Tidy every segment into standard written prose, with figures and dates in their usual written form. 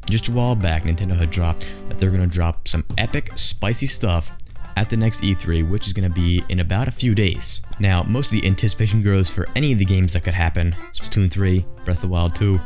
just a while back, Nintendo had dropped that they're going to drop some epic, spicy stuff at the next E3, which is going to be in about a few days. Now, most of the anticipation grows for any of the games that could happen: Splatoon 3, Breath of the Wild 2,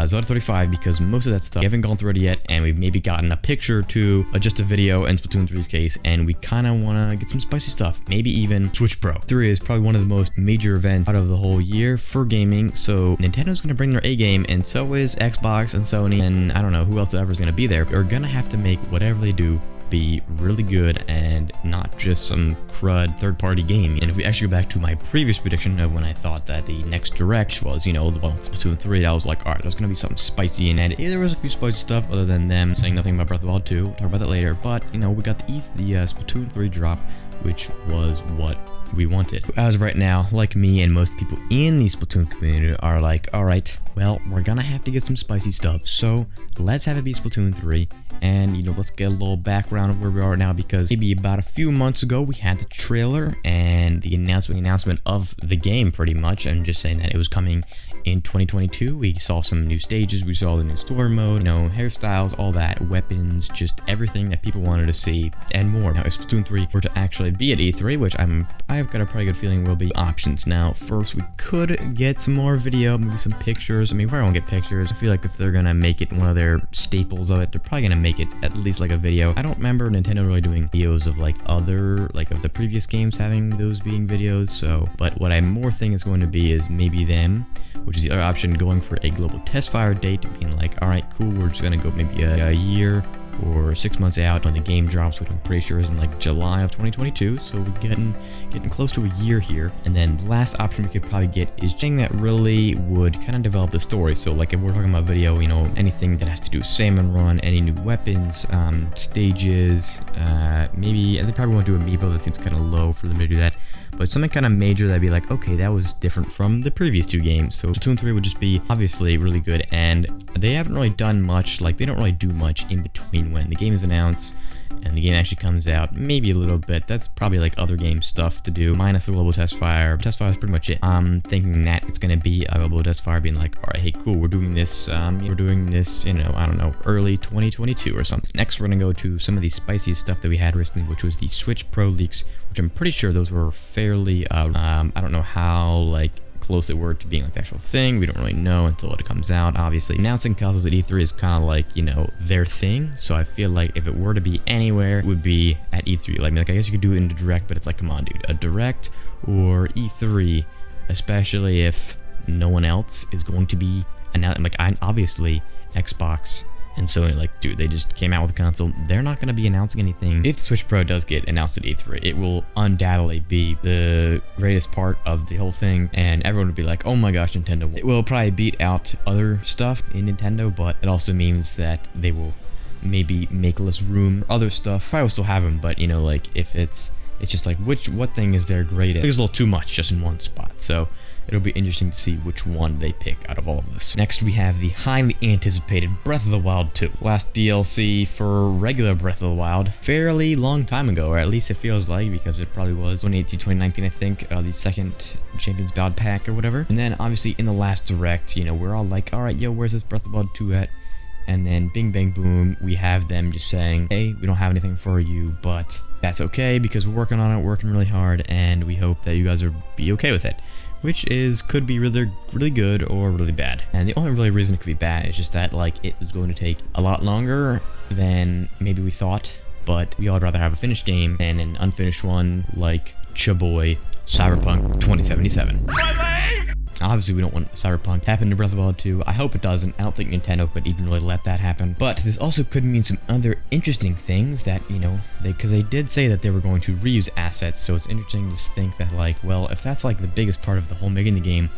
Zelda 35, because most of that stuff we haven't gone through it yet, and we've maybe gotten a picture to just a video in Splatoon 3's case, and we kind of want to get some spicy stuff, maybe even Switch Pro. 3 is probably one of the most major events out of the whole year for gaming, so Nintendo's going to bring their A game, and so is Xbox and Sony, and I don't know who else ever is going to be there. They're going to have to make whatever they do be really good and not just some crud third-party game. And if we actually go back to my previous prediction of when I thought that the next direct was, you know, the one with Splatoon 3, I was like, alright, there's gonna be something spicy in it. There was a few spicy stuff other than them saying nothing about Breath of the Wild 2. We'll talk about that later. But, you know, we got the Splatoon 3 drop, which was what we wanted. As of right now, like me and most people in the Splatoon community are like, alright, well, we're gonna have to get some spicy stuff, so let's have it be Splatoon 3, and, you know, let's get a little background of where we are now, because maybe about a few months ago, we had the trailer and the announcement of the game, pretty much, and just saying that it was coming in 2022. We saw some new stages, we saw the new story mode, you know, hairstyles, all that, weapons, just everything that people wanted to see, and more. Now, if Splatoon 3 were to actually be at E3, which I've got a pretty good feeling will be, options. Now, first, we could get some more video, maybe some pictures. I mean, if I don't get pictures, I feel like if they're gonna make it one of their staples of it, they're probably gonna make it at least like a video. I don't remember Nintendo really doing videos of like of the previous games having those being videos, so, but what I more think is going to be is maybe them, which is the other option, going for a global test fire date, being like, alright, cool, we're just gonna go maybe a year or 6 months out when the game drops, which I'm pretty sure is in like July of 2022, so we're getting close to a year here. And then the last option we could probably get is something that really would kind of develop the story. So like if we're talking about video, you know, anything that has to do with Salmon Run, any new weapons, stages, maybe, and they probably won't do Amiibo, that seems kind of low for them to do that. But something kind of major that'd be like, okay, that was different from the previous two games. So Splatoon 3 would just be obviously really good, and they haven't really done much, like they don't really do much in between when the game is announced and the game actually comes out. Maybe a little bit, that's probably like other game stuff to do, minus the global test fire. Test fire is pretty much it. I'm thinking that it's gonna be a global test fire being like, alright, hey, cool, we're doing this, you know, I don't know, early 2022 or something. Next, we're gonna go to some of the spiciest stuff that we had recently, which was the Switch Pro leaks, which I'm pretty sure those were fairly, I don't know how, like, close they were to being like the actual thing. We don't really know until it comes out. Obviously, announcing consoles at E3 is kind of like, you know, their thing. So I feel like if it were to be anywhere, it would be at E3. Like I guess you could do it in a direct, but it's like, come on, dude, a direct or E3, especially if no one else is going to be announced. Like, obviously, Xbox and Sony, like, dude, they just came out with a console. They're not going to be announcing anything. If the Switch Pro does get announced at E3, it will undoubtedly be the greatest part of the whole thing, and everyone will be like, oh my gosh, Nintendo. It will probably beat out other stuff in Nintendo, but it also means that they will maybe make less room for other stuff. I will still have them, but, you know, like, if it's just like, what thing is their greatest? There's a little too much just in one spot, so it'll be interesting to see which one they pick out of all of this. Next, we have the highly anticipated Breath of the Wild 2. Last DLC for regular Breath of the Wild, fairly long time ago, or at least it feels like, because it probably was 2018, 2019, I think, the second Champions Ballad pack or whatever. And then, obviously, in the last direct, you know, we're all like, alright, yo, where's this Breath of the Wild 2 at? And then, bing, bang, boom, we have them just saying, hey, we don't have anything for you, but that's okay, because we're working on it, working really hard, and we hope that you guys will be okay with it. Which could be really good or really bad. And the only really reason it could be bad is just that, like, it is going to take a lot longer than maybe we thought, but we all would rather have a finished game than an unfinished one like Chaboy Cyberpunk 2077. Obviously, we don't want Cyberpunk to happen to Breath of the Wild 2. I hope it doesn't. I don't think Nintendo could even really let that happen. But this also could mean some other interesting things that, you know, because they did say that they were going to reuse assets, so it's interesting to think that, like, well, if that's like the biggest part of the whole making the game,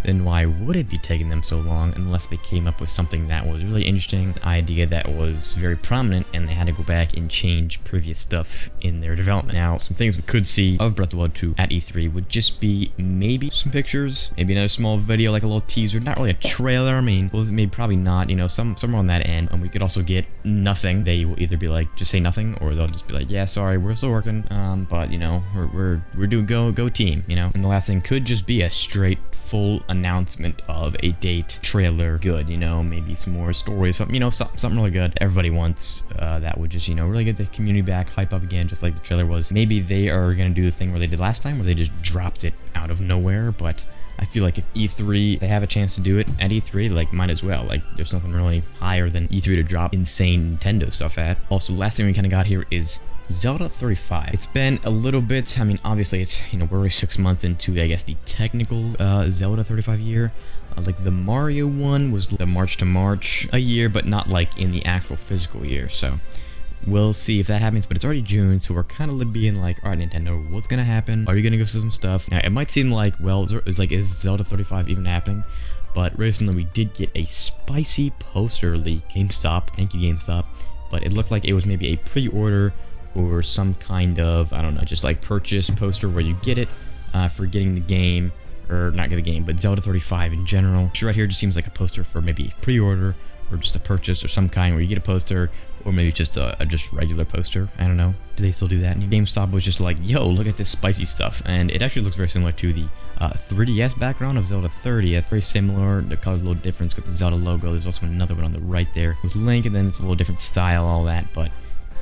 then why would it be taking them so long unless they came up with something that was really interesting, an idea that was very prominent, and they had to go back and change previous stuff in their development. Now, some things we could see of Breath of the Wild 2 at E3 would just be maybe some pictures, maybe another small video, like a little teaser, not really a trailer. I mean, well, maybe probably not, you know, somewhere on that end. And we could also get nothing. They will either be like, just say nothing, or they'll just be like, yeah, sorry, we're still working, but, you know, we're doing go team, you know. And the last thing could just be a straight full announcement of a date, trailer, good, you know, maybe some more story, something, you know, something really good everybody wants, that would just, you know, really get the community back, hype up again, just like the trailer was. Maybe they are gonna do the thing where they did last time, where they just dropped it out of nowhere, but I feel like if E3, they have a chance to do it at E3, like, might as well. Like, there's nothing really higher than E3 to drop insane Nintendo stuff at. Also, last thing we kind of got here is Zelda 35. It's been a little bit, I mean, obviously it's, you know, we're already 6 months into, I guess, the technical Zelda 35 year. Like, the Mario one was the March to March a year, but not, like, in the actual physical year, so we'll see if that happens, but it's already June, so we're kind of being like, alright, Nintendo, what's gonna happen? Are you gonna give us some stuff? Now, it might seem like, well, it's like, is Zelda 35 even happening? But recently, we did get a spicy poster leak. GameStop, thank you, GameStop. But it looked like it was maybe a pre-order or some kind of, I don't know, just like purchase poster where you get it for getting the game, or not get the game, but Zelda 35 in general. Right here just seems like a poster for maybe a pre-order, or just a purchase or some kind where you get a poster, or maybe just a just regular poster. I don't know. Do they still do that? And GameStop was just like, yo, look at this spicy stuff. And it actually looks very similar to the 3DS background of Zelda 30th. Very similar. The color's a little different. It's got the Zelda logo. There's also another one on the right there with Link, and then it's a little different style, all that. But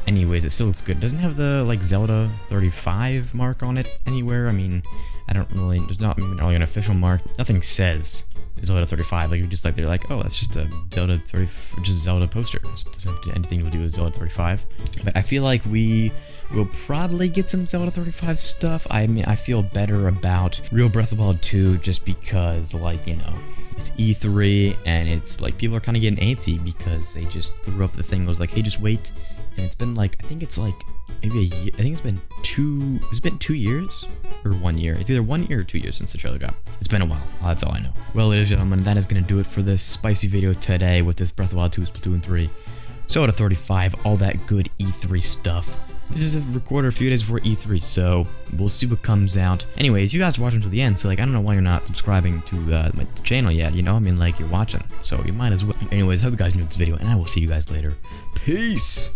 anyways, it still looks good. It doesn't have the, like, Zelda 35 mark on it anywhere. I mean, I don't really, there's not really an official mark. Nothing says Zelda 35. Like, you just like, they're like, oh, that's just a Zelda 30, just a Zelda poster. It doesn't have anything to do with Zelda 35. But I feel like we will probably get some Zelda 35 stuff. I mean, I feel better about Real Breath of the Wild 2 just because, like, you know, it's E3 and it's like people are kind of getting antsy because they just threw up the thing. It was like, hey, just wait. And it's been like, I think it's like maybe a year. I think it's been 2 years or 1 year. It's either 1 year or 2 years since the trailer dropped. It's been a while. That's all I know. Well, ladies and gentlemen, that is going to do it for this spicy video today with this Breath of the Wild 2, Splatoon 3, Zelda 35, all that good E3 stuff. This is recorded a few days before E3, so we'll see what comes out. Anyways, you guys watch until the end, so like, I don't know why you're not subscribing to my channel yet, you know? I mean, like, you're watching, so you might as well. Anyways, hope you guys enjoyed this video, and I will see you guys later. Peace!